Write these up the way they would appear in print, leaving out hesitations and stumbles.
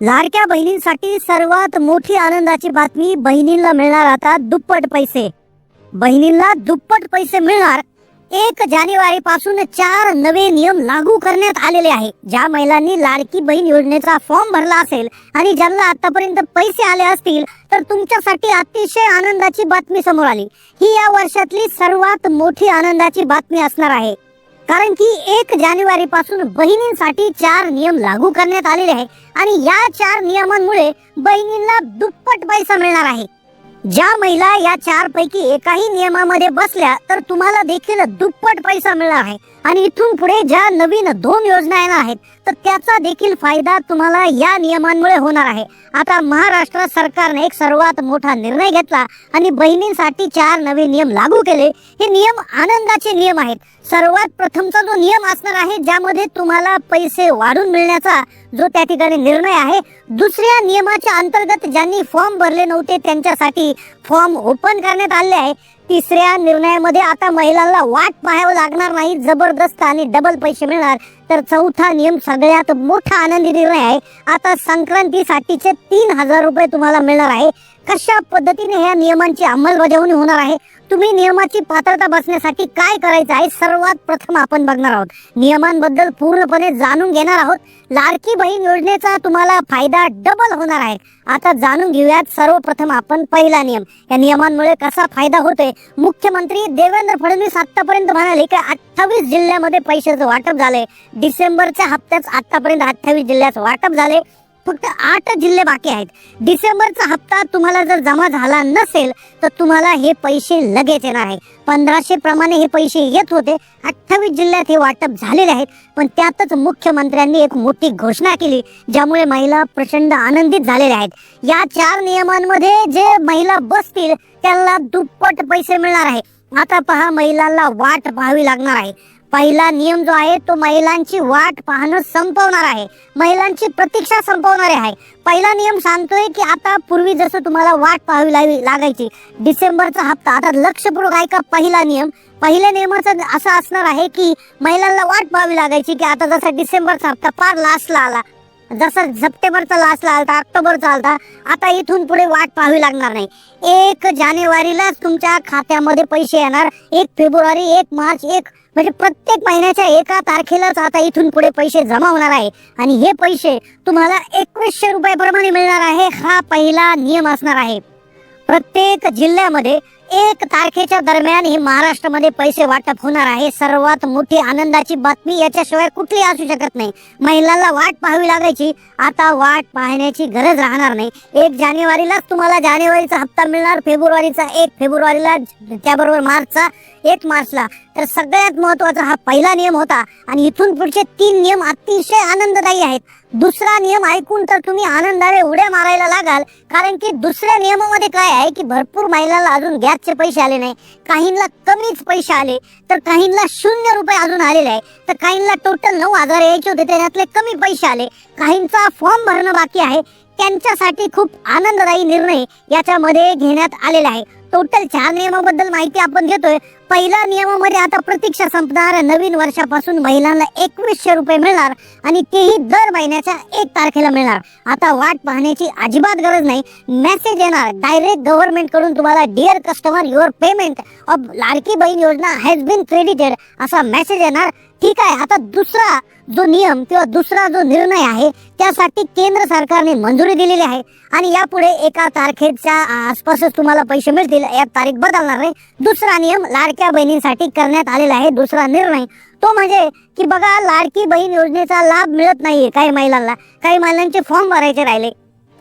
लाडक्या बहिणींसाठी सर्वात मोठी आनंदाची बातमी, बहिणींना मिळणार आता दुप्पट पैसे. बहिणींना दुप्पट पैसे मिळणार. 1 जानेवारी पासून 4 नवे नियम लागू करण्यात आलेले आहे. ज्या महिलांनी लाडकी बहीण योजनेचा फॉर्म भरला असेल आणि ज्यांना आतापर्यंत पैसे आले असतील तर तुमच्यासाठी अतिशय आनंदाची बातमी समोर आली. ही या वर्षातली सर्वात मोठी आनंदाची बातमी असणार आहे, कारण की 1 जानेवारी पासून बहिणींसाठी 4 नियम लागू करण्यात आलेले आहे आणि या 4 नियमांमुळे बहिणींना दुप्पट पैसा मिळणार आहे. ज्या महिला या 4 पैकी एकाही नियमामध्ये बसल्या तर तुम्हाला देखील दुप्पट पैसा मिळणार आहे आणि इथून पुढे ज्या नवीन 2 योजना येणार आहेत तर त्याचा देखील फायदा तुम्हाला या नियमांमुळे होणार आहे. आता महाराष्ट्र सरकारने एक सर्वात मोठा निर्णय घेतला आणि बहिणींसाठी 4 नवे नियम लागू केले. हे नियम आनंदाचे नियम आहेत. सर्वात प्रथमचा जो नियम असणार आहे ज्यामध्ये तुम्हाला पैसे वाढून मिळण्याचा जो त्या ठिकाणी निर्णय आहे. दुसऱ्या नियमाच्या अंतर्गत ज्यांनी फॉर्म भरले नव्हते त्यांच्यासाठी फॉर्म ओपन करण्यात आले आहे. तिसऱ्या निर्णयामध्ये आता महिलांना वाट पाहावं लागणार नाही, जबरदस्त आणि डबल पैसे मिळणार. तर चौथा नियम सगळ्यात मोठा आनंदी निर्णय आहे. आता संक्रांतीसाठीचे 3,000 रुपये तुम्हाला मिळणार आहे. कशा पद्धतीने या नियमांची अंमलबजावणी होणार आहे, तुम्ही नियमाची पात्रता बसण्यासाठी काय करायचं आहे, सर्वात प्रथम आपण बघणार आहोत. नियमांबद्दल पूर्णपणे जाणून घेणार आहोत. लाडकी बहीण योजनेचा तुम्हाला फायदा डबल होणार आहे. आता जाणून घेऊयात सर्वप्रथम आपण पहिला नियम. या नियमांमुळे कसा फायदा होतोय. मुख्यमंत्री देवेंद्र फडणवीस आतापर्यंत म्हणाले की 28 जिल्ह्यामध्ये पैशाचं वाटप झाले. डिसेंबरच्या हप्त्यात आतापर्यंत 28 जिल्ह्याचं वाटप झाले. फक्त 8 जिल्हे बाकी आहेत. डिसेंबरचा हप्ता तुम्हाला जर जमा झाला नसेल तर तुम्हाला हे पैसे लगेच येणार आहे. 1500 प्रमाणे हे पैसे येत होते. 28 जिल्ह्यात हे वाटप झालेले आहेत. पण त्यातच मुख्यमंत्र्यांनी एक मोठी घोषणा केली ज्यामुळे महिला प्रचंड आनंदित झालेल्या आहेत. या 4 नियमांमध्ये जे महिला बसतील त्यांना दुप्पट पैसे मिळणार आहे. आता पहा, महिलांना वाट पाहावी लागणार आहे. पहिला नियम जो आहे तो महिलांची वाट पाहणं संपवणार आहे, महिलांची प्रतीक्षा संपवणार आहे. पहिला नियम सांगतोय की आता पूर्वी जसं तुम्हाला वाट पाहावी लागायची डिसेंबरचा हप्ता, आता लक्षपूर्वक ऐका. पहिला नियम, पहिल्या नियमाचं असं असणार आहे की महिलांना वाट पाहावी लागायची की आता जसा डिसेंबरचा हप्ता पार लास्टला आला, जसा सप्टेंबरचा लास्टला आलता, ऑक्टोबरचा आलता, आता इथून पुढे वाट पाहावी लागणार नाही. 1 जानेवारीलाच तुमच्या खात्यामध्ये पैसे येणार. 1 फेब्रुवारी, 1 मार्च, म्हणजे प्रत्येक महिन्याच्या 1 तारखेलाच आता इथून पुढे पैसे जमा होणार आहे आणि हे पैसे तुम्हाला 2100 रुपयाप्रमाणे मिळणार आहे. हा पहिला नियम असणार आहे. प्रत्येक जिल्ह्यामध्ये 1 तारखेच्या दरम्यान हे महाराष्ट्रामध्ये पैसे वाटप होणार आहे. सर्वात मोठी आनंदाची बातमी, याच्याशिवाय कुठली असू शकत नाही. महिलांना वाट पाहावी लागायची, आता वाट पाहण्याची गरज राहणार नाही. 1 जानेवारीलाच तुम्हाला जानेवारीचा हप्ता मिळणार, फेब्रुवारीचा 1 फेब्रुवारीला, त्याबरोबर मार्चचा 1 मार्चला. तर सगळ्यात महत्वाचा हा पहिला नियम होता आणि इथून पुढचे 3 नियम अतिशय आनंददायी आहेत. दुसरा नियम ऐकून तर तुम्ही आनंदाने उड्या मारायला लागाल, कारण की दुसऱ्या नियमामध्ये काय आहे की भरपूर महिलांना अजून गॅसचे पैसे आले नाही, काहींना कमीच पैसे आले, तर काहींना 0 रुपये अजून आलेले आहे, तर काहींना टोटल 9,000 यायचे होते त्याच्यातले कमी पैसे आले, काहींचा फॉर्म भरणं बाकी आहे. त्यांच्यासाठी खूप आनंददायी निर्णय याच्यामध्ये घेण्यात आलेला आहे. टोटल 4 नियमाबद्दल माहिती आपण घेतोय. पहिल्या नियमामध्ये आता प्रतीक्षा संपणार. नवीन वर्षापासून महिलांना 2100 रुपये मिळणार आणि तेही दर महिन्याच्या 1 तारखेला मिळणार. आता वाट पाहण्याची अजिबात गरज नाही. मेसेज येणार डायरेक्ट गव्हर्नमेंट कडून तुम्हाला, dear customer, your payment of Ladki Bahin Yojana has been credited, असा मेसेज येणार. ठीक आहे. आता दुसरा जो नियम किंवा दुसरा जो निर्णय आहे त्यासाठी केंद्र सरकारने मंजुरी दिलेली आहे आणि यापुढे 1 तारखेच्या आसपासच तुम्हाला पैसे मिळतील. 1 तारीख बदलणार नाही. दुसरा नियम लाडक्या बहिणींसाठी करण्यात आलेला आहे. दुसरा निर्णय तो म्हणजे की बघा, लाडकी बहीण योजनेचा लाभ मिळत नाहीये काही महिलांना. काही महिलांचे फॉर्म भरायचे राहिले,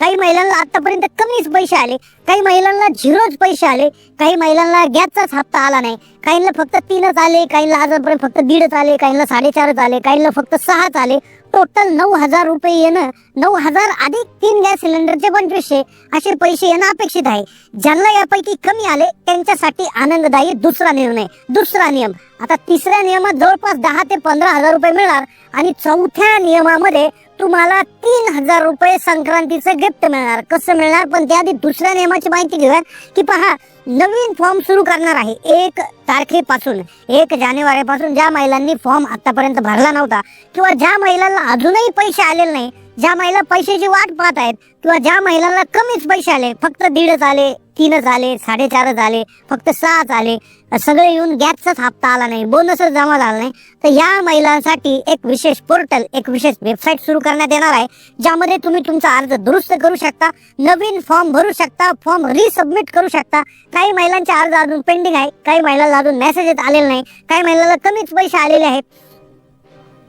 काही महिलांना आतापर्यंत कमीच पैसे आले, काही महिलांना 0च पैसे आले, काही महिलांना गॅसचाच हप्ता आला नाही, काहींना फक्त 3च आले, काहींना आजपर्यंत फक्त 1.5च आले, काहींना 4.5च आले, काहींना फक्त 6च आले. टोटल 9,000 रुपये येणं, 9,000 अधिक 3 गॅस सिलेंडरचे 2500 असे पैसे येणं अपेक्षित आहे. ज्यांना यापैकी कमी आले त्यांच्यासाठी आनंददायी दुसरा निर्णय, दुसरा नियम. आता तिसऱ्या नियमात जवळपास 10,000 ते 15,000 रुपये मिळणार आणि चौथ्या नियमामध्ये तुम्हाला 3,000 रुपये संक्रांतीचं गिफ्ट मिळणार. कसं मिळणार, पण त्याआधी दुसऱ्या नियमाची माहिती घेऊया की पहा, नवीन फॉर्म सुरू करणार आहे 1 तारखेपासून. 1 जानेवारीपासून ज्या महिलांनी फॉर्म आतापर्यंत भरला नव्हता किंवा ज्या महिलांना अजूनही पैसे आलेले नाही ज्या महिला पैशाची वाट पाहत आहेत किंवा ज्या महिलांना कमीच पैसे आले, फक्त 1.5च आले, 3च आले, 4.5च आले, फक्त 6च आले, सगळे येऊन गॅसचाच हप्ता आला नाही, बोनसच जमा झाला नाही, तर या महिलांसाठी एक विशेष पोर्टल, एक विशेष वेबसाईट सुरू करण्यात येणार आहे, ज्यामध्ये तुम्ही तुमचा अर्ज दुरुस्त करू शकता, नवीन फॉर्म भरू शकता, फॉर्म रिसबमिट करू शकता. काही महिलांचे अर्ज अजून पेंडिंग आहे, काही महिलांना अजून मेसेजेस आलेले नाही, काही महिलांना कमीच पैसे आलेले आहेत,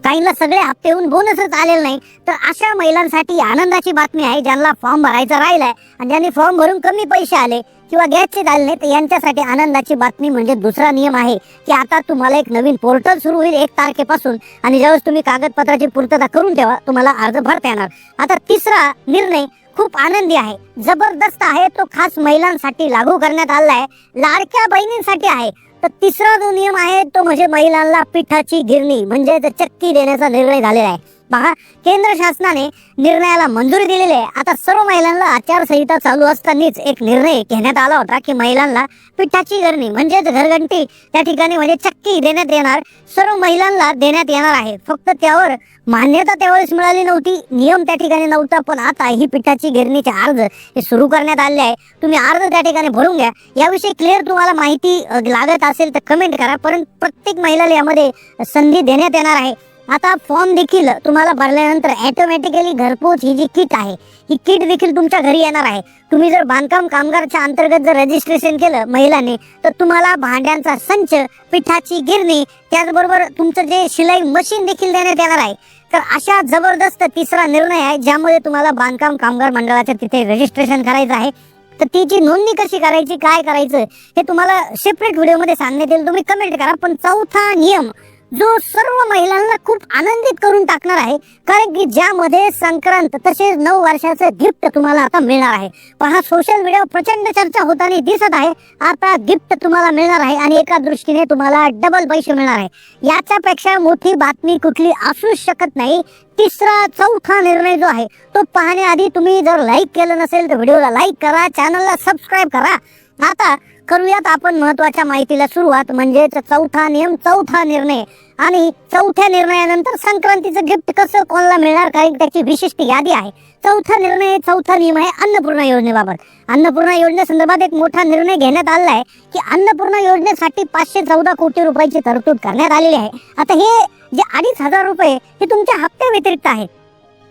काहींना सगळे हप्ते येऊन बोनसच आलेला नाही. तर अशा महिलांसाठी आनंदाची बातमी आहे, ज्यांना फॉर्म भरायचा राहिलाय आणि ज्यांनी फॉर्म भरून कमी पैसे आले किंवा गॅसचे झाले नाही, तर यांच्यासाठी आनंदाची बातमी म्हणजे दुसरा नियम आहे की आता तुम्हाला एक नवीन पोर्टल सुरू होईल 1 तारखेपासून आणि ज्यावेळेस तुम्ही कागदपत्राची पूर्तता करून ठेवा, तुम्हाला अर्ज भरता येणार. आता तिसरा निर्णय खूप आनंदी आहे, जबरदस्त आहे, तो खास महिलांसाठी लागू करण्यात आला आहे, लाडक्या बहिणींसाठी आहे. तर तिसरा जो नियम आहे तो म्हणजे महिलांना पिठाची गिरणी म्हणजे चक्की देण्याचा निर्णय झालेला आहे. पहा, केंद्र शासनाने निर्णयाला मंजुरी दिलेली आहे. आता सर्व महिलांना आचारसंहिता चालू असतानाच एक निर्णय घेण्यात आला होता की महिलांना पिठाची गिरणी म्हणजेच घरघंटी त्या ठिकाणी म्हणजे चक्की देण्यात येणार, सर्व महिलांना देण्यात येणार आहे. फक्त त्यावर मान्यता त्यावेळेस मिळाली नव्हती, नियम त्या ठिकाणी नव्हता, पण आता ही पिठाची गिरणीचे अर्ज हे सुरू करण्यात आले आहे. तुम्ही अर्ज त्या ठिकाणी भरून घ्या. याविषयी क्लिअर तुम्हाला माहिती लागत असेल तर कमेंट करा, परंतु प्रत्येक महिलेला यामध्ये संधी देण्यात येणार आहे. आता फॉर्म देखील तुम्हाला भरल्यानंतर ऑटोमॅटिकली घरपोच ही जी किट आहे, ही किट देखील तुमच्या घरी येणार आहे. तुम्ही जर बांधकाम कामगारच्या अंतर्गत जर रजिस्ट्रेशन केलं महिलांनी, तर तुम्हाला भांड्यांचा संच, पिठाची गिरणी, त्याचबरोबर तुमचं जे शिलाई मशीन देखील देण्यात येणार आहे. तर अशा जबरदस्त तिसरा निर्णय आहे, ज्यामुळे तुम्हाला बांधकाम कामगार मंडळाचं तिथे रजिस्ट्रेशन करायचं आहे. तर तिची नोंदणी कशी करायची, काय करायचं हे तुम्हाला सेपरेट व्हिडिओमध्ये सांगण्यात येईल, तुम्ही कमेंट करा. पण चौथा नियम जो सर्व महिलांना खूप आनंदित करून टाकणार आहे, कारण की ज्यामध्ये संक्रांत तसेच 9 वर्षाचं गिफ्ट तुम्हाला आता मिळणार आहे. पहा, सोशल मीडियावर प्रचंड चर्चा होताना दिसत आहे. आता गिफ्ट तुम्हाला मिळणार आहे आणि एका दृष्टीने तुम्हाला डबल पैसे मिळणार आहे. याच्यापेक्षा मोठी बातमी कुठली असू शकत नाही. तिसरा चौथा निर्णय जो आहे तो पाहण्याआधी तुम्ही जर लाईक केलं नसेल तर व्हिडिओला लाईक करा, चॅनलला सबस्क्राईब करा. आता करूयात आपण महत्वाच्या माहितीला सुरुवात, म्हणजे चौथा नियम, चौथा निर्णय. आणि चौथ्या निर्णयानंतर संक्रांतीचं गिफ्ट कसं कोणाला मिळणार, कारण त्याची विशिष्ट यादी आहे. चौथा निर्णय, चौथा नियम आहे अन्नपूर्णा योजनेबाबत. अन्नपूर्णा योजनेसंदर्भात एक मोठा निर्णय घेण्यात आला आहे की अन्नपूर्णा योजनेसाठी 514 कोटी रुपयाची तरतूद करण्यात आलेली आहे. आता हे जे 2,500 रुपये हे तुमच्या हप्त्या व्यतिरिक्त आहेत,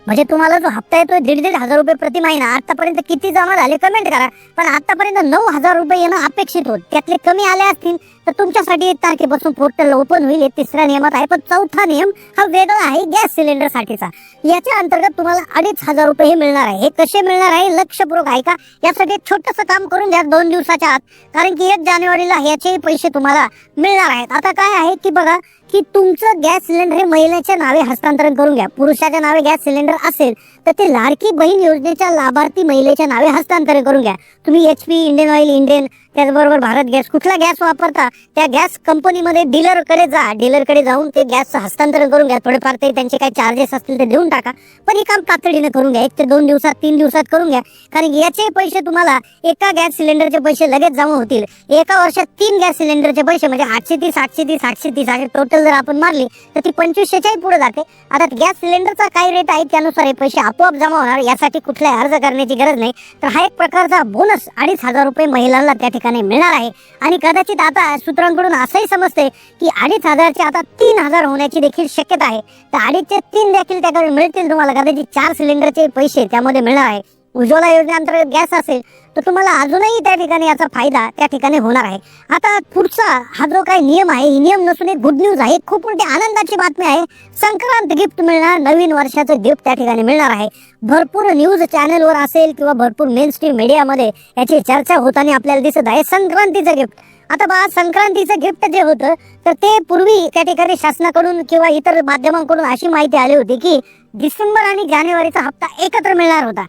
म्हणजे तुम्हाला जो हप्ता येतोय 1,500 रुपये प्रति महिना, आतापर्यंत किती जमा झाले कमेंट करा. पण आतापर्यंत 9,000 रुपये येणं अपेक्षित होत, त्यातले कमी आले असतील तर तुमच्यासाठी 1 तारखेपासून पोर्टल ओपन होईल. हे तिसऱ्या नियमात आहे. पण चौथा नियम हा वेगळा आहे गॅस सिलेंडर साठीचा. याच्या अंतर्गत तुम्हाला 2,500 रुपये हे मिळणार आहे. हे कसे मिळणार आहे लक्षपूर्वक आहे का, यासाठी एक छोटंसं काम करून घ्या 2 दिवसाच्या आत, कारण की 1 जानेवारीला याचे पैसे तुम्हाला मिळणार आहेत. आता काय आहे की बघा की तुमचं गॅस सिलेंडर हे महिलेच्या नावे हस्तांतरण करून घ्या. पुरुषाच्या नावे गॅस सिलेंडर असेल तर ते लाडकी बहीण योजनेच्या लाभार्थी महिलेच्या नावे हस्तांतरण करून घ्या. तुम्ही HP, इंडियन ऑइल, इंडियन, त्याचबरोबर भारत गॅस, कुठला गॅस वापरता त्या गॅस कंपनीमध्ये डीलरकडे जा, डीलरकडे जाऊन ते गॅस हस्तांतरण करून घ्या. थोडेफार ते त्यांचे काही चार्जेस असतील ते देऊन टाका, पण हे काम तातडीने करून घ्या. 1 ते 2 दिवसात, 3 दिवसात करून घ्या, कारण याचे पैसे तुम्हाला एका गॅस सिलेंडरचे पैसे लगेच जमा होतील. एका वर्षात 3 गॅस सिलेंडरचे पैसे म्हणजे 830, 830, 830 असे टोटल जर आपण मारली तर ती 2500च्याही पुढे जाते. आता गॅस सिलेंडरचा काय रेट आहे त्यानुसार हे पैसे आपोआप जमा होणार, यासाठी कुठलाही अर्ज करण्याची गरज नाही. तर हा एक प्रकारचा बोनस 2,500 रुपये महिलांना त्या ठिकाणी मिळणार आहे. आणि कदाचित आता सूत्रांकडून असंही समजते की 2,500चे आता 3,000 होण्याची देखील शक्यता आहे. तर 2.5चे 3 देखील त्याकडे मिळतील तुम्हाला. कदाचित 4 सिलेंडरचे पैसे त्यामध्ये मिळणार आहे. उज्ज्वला योजनेअंतर्गत गॅस असेल तर तुम्हाला अजूनही त्या ठिकाणी याचा फायदा त्या ठिकाणी होणार आहे. आता पुढचा हा जो काही नियम आहे, ही नियम नसून एक गुड न्यूज आहे, खूप मोठी आनंदाची बातमी आहे. संक्रांत गिफ्ट मिळणार, नवीन वर्षाचं गिफ्ट त्या ठिकाणी मिळणार आहे. भरपूर न्यूज चॅनलवर असेल किंवा भरपूर मेन स्ट्रीम मीडियामध्ये याची चर्चा होताना आपल्याला दिसत आहे. संक्रांतीचं गिफ्ट, आता बघा संक्रांतीचं गिफ्ट जे होतं तर ते पूर्वी त्या ठिकाणी शासनाकडून किंवा इतर माध्यमांकडून अशी माहिती आली होती की डिसेंबर आणि जानेवारीचा हप्ता एकत्र मिळणार होता.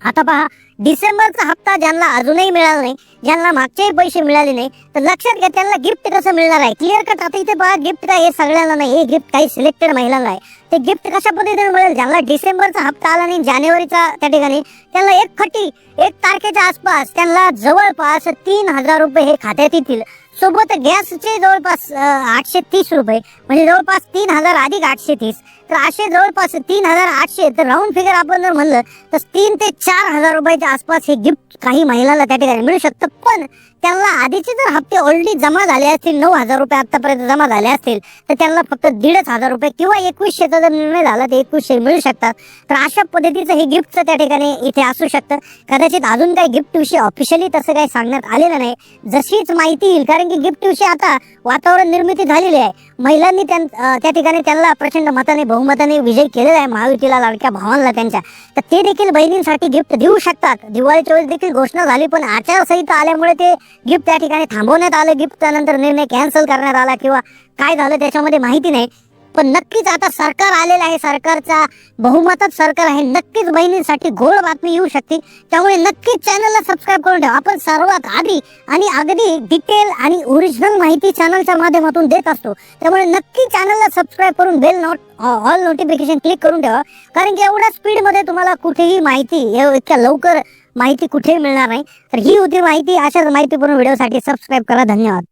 आता पहा, डिसेंबरचा हप्ता ज्यांना अजूनही मिळाला नाही, ज्यांना मागचेही पैसे मिळाले नाही, तर लक्षात घ्या त्यांना गिफ्ट कसं मिळणार आहे. Clear cut. आता इथे बघा, गिफ्ट काय हे सगळ्यांना नाही, हे गिफ्ट काही सिलेक्टेड महिलांना आहे. ते गिफ्ट कशा पद्धतीने मिळेल, ज्यांना डिसेंबरचा हप्ता आला नाही, जानेवारीचा त्या ठिकाणी, त्यांना 1 तारखेच्या आसपास त्यांना जवळपास 3,000 रुपये हे खात्यात येतील. सोबत गॅसचे जवळपास 830 रुपये, म्हणजे जवळपास 3,000 अधिक 830, तर असे जवळपास 3,800. तर राऊंड फिगर आपण जर म्हणलं तर 3 ते 4,000 रुपयाच्या आसपास हे गिफ्ट काही महिलांना त्या ठिकाणी मिळू शकतं. पण त्यांना आधीचे जर हप्ते ऑलरेडी जमा झाले असतील, 9,000 रुपये आतापर्यंत जमा झाले असतील, तर त्यांना फक्त 1,500 रुपये किंवा 2100चा जर निर्णय झाला तर 2100 मिळू शकतात. तर अशा पद्धतीचं हे गिफ्टचं त्या ठिकाणी इथे असू शकतं. कदाचित अजून काही गिफ्ट विषयी ऑफिशियली तसं काही सांगण्यात आलेलं नाही. जशीच माहिती येईल, कारण की गिफ्ट विषयी आता वातावरण निर्मिती झालेली आहे. महिलांनी त्या ठिकाणी त्यांना प्रचंड मताने, बहुमताने विजय केलेला आहे महायुतीला, लाडक्या भावांना त्यांच्या. तर ते देखील बहिणींसाठी गिफ्ट देऊ शकतात. दिवाळीच्या वेळेस देखील घोषणा झाली, पण आचारसंहिता आल्यामुळे ते गिफ्ट त्या ठिकाणी थांबवण्यात आलं. गिफ्टचा नंतर निर्णय कॅन्सल करण्यात आला किंवा काय झालं त्याच्यामध्ये माहिती नाही. पण नक्कीच आता सरकार आलेलं आहे, सरकारचा बहुमतात सरकार आहे. नक्कीच बहिणींसाठी गोड बातमी येऊ शकते. त्यामुळे नक्कीच चॅनलला सबस्क्राईब करून ठेवा. आपण सर्वात आधी आणि अगदी डिटेल आणि ओरिजिनल माहिती चॅनलच्या माध्यमातून देत असतो. त्यामुळे नक्की चॅनलला सबस्क्राईब करून बेल ऑल नोटिफिकेशन क्लिक करून ठेवा. कारण की एवढ्या स्पीडमध्ये तुम्हाला कुठेही माहिती, इतक्या लवकर माहिती कुठेही मिळणार नाही. तर ही होती माहिती. अशाच माहितीपूर्ण व्हिडिओसाठी सबस्क्राईब करा. धन्यवाद.